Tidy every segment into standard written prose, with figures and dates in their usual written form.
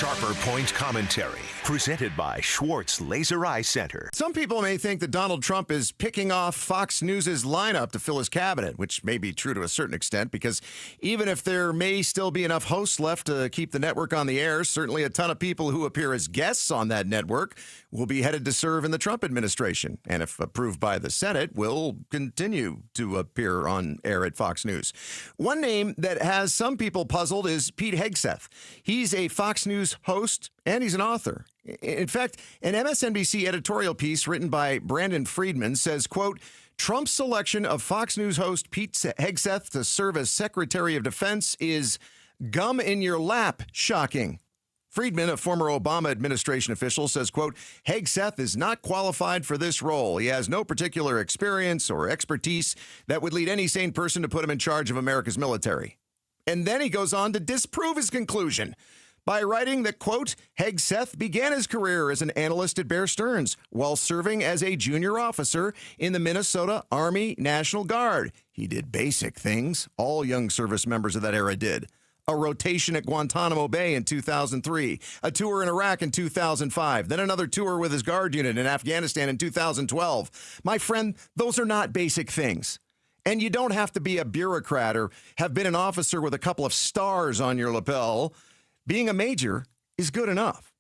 Sharper Point Commentary, presented by Schwartz Laser Eye Center. Some people may think that Donald Trump is picking off Fox News' lineup to fill his cabinet, which may be true to a certain extent, because even if there may still be enough hosts left to keep the network on the air, certainly a ton of people who appear as guests on that network will be headed to serve in the Trump administration, and if approved by the Senate, will continue to appear on air at Fox News. One name that has some people puzzled is Pete Hegseth. He's a Fox News host, and he's an author. In fact, an MSNBC editorial piece written by Brandon Friedman says, quote, Trump's selection of Fox News host Pete Hegseth to serve as Secretary of Defense is gum in your lap shocking. Friedman, a former Obama administration official, says, quote, Hegseth is not qualified for this role. He has no particular experience or expertise that would lead any sane person to put him in charge of America's military. And then he goes on to disprove his conclusion by writing that, quote, Hegseth began his career as an analyst at Bear Stearns while serving as a junior officer in the Minnesota Army National Guard. He did basic things all young service members of that era did. A rotation at Guantanamo Bay in 2003, a tour in Iraq in 2005, then another tour with his Guard unit in Afghanistan in 2012. My friend, those are not basic things. And you don't have to be a bureaucrat or have been an officer with a couple of stars on your lapel. Being a major is good enough.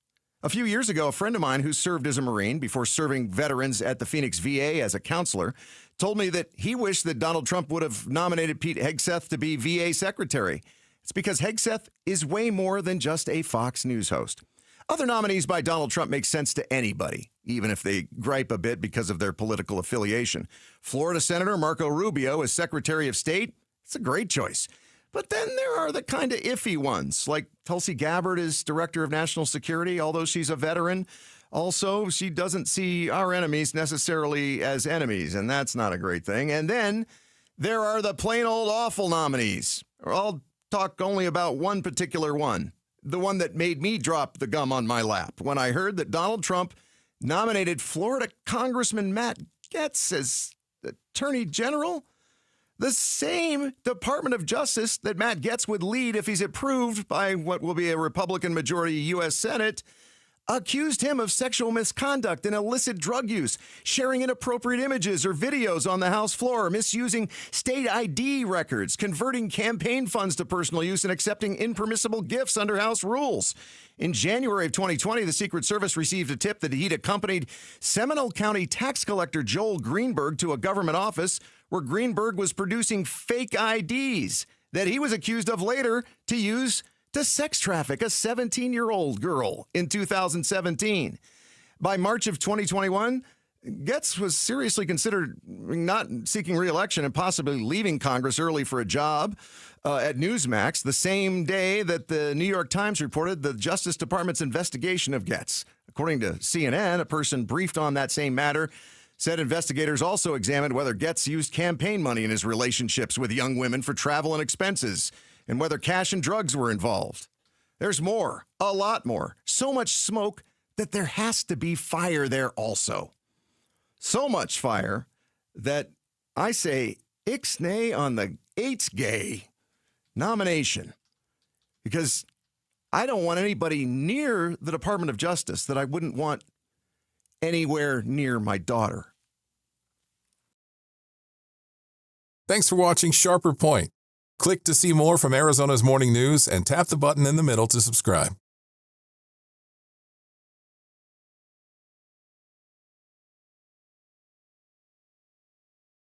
A few years ago, a friend of mine who served as a Marine before serving veterans at the Phoenix VA as a counselor told me that he wished that Donald Trump would have nominated Pete Hegseth to be VA secretary. It's because Hegseth is way more than just a Fox News host. Other nominees by Donald Trump make sense to anybody, even if they gripe a bit because of their political affiliation. Florida Senator Marco Rubio as Secretary of State, it's a great choice. But then there are the kind of iffy ones, like Tulsi Gabbard as Director of National Security, although she's a veteran. Also, she doesn't see our enemies necessarily as enemies, and that's not a great thing. And then there are the plain old awful nominees. I'll talk only about one particular one, the one that made me drop the gum on my lap when I heard that Donald Trump nominated Florida Congressman Matt Gaetz as Attorney General. The same Department of Justice that Matt Gaetz would lead if he's approved by what will be a Republican majority U.S. Senate, accused him of sexual misconduct and illicit drug use, sharing inappropriate images or videos on the House floor, misusing state ID records, converting campaign funds to personal use, and accepting impermissible gifts under House rules. In January of 2020, the Secret Service received a tip that he'd accompanied Seminole County tax collector Joel Greenberg to a government office where Greenberg was producing fake IDs that he was accused of later to use to sex traffic a 17-year-old girl in 2017. By March of 2021, Gaetz was seriously considered not seeking re-election and possibly leaving Congress early for a job at Newsmax, the same day that the New York Times reported the Justice Department's investigation of Gaetz. According to CNN, a person briefed on that same matter said investigators also examined whether Gaetz used campaign money in his relationships with young women for travel and expenses, and whether cash and drugs were involved. There's more, a lot more, so much smoke that there has to be fire there also. So much fire that I say ixnay on the Gaetz nomination, because I don't want anybody near the Department of Justice that I wouldn't want anywhere near my daughter. Thanks for watching Sharper Point. Click to see more from Arizona's Morning News and tap the button in the middle to subscribe.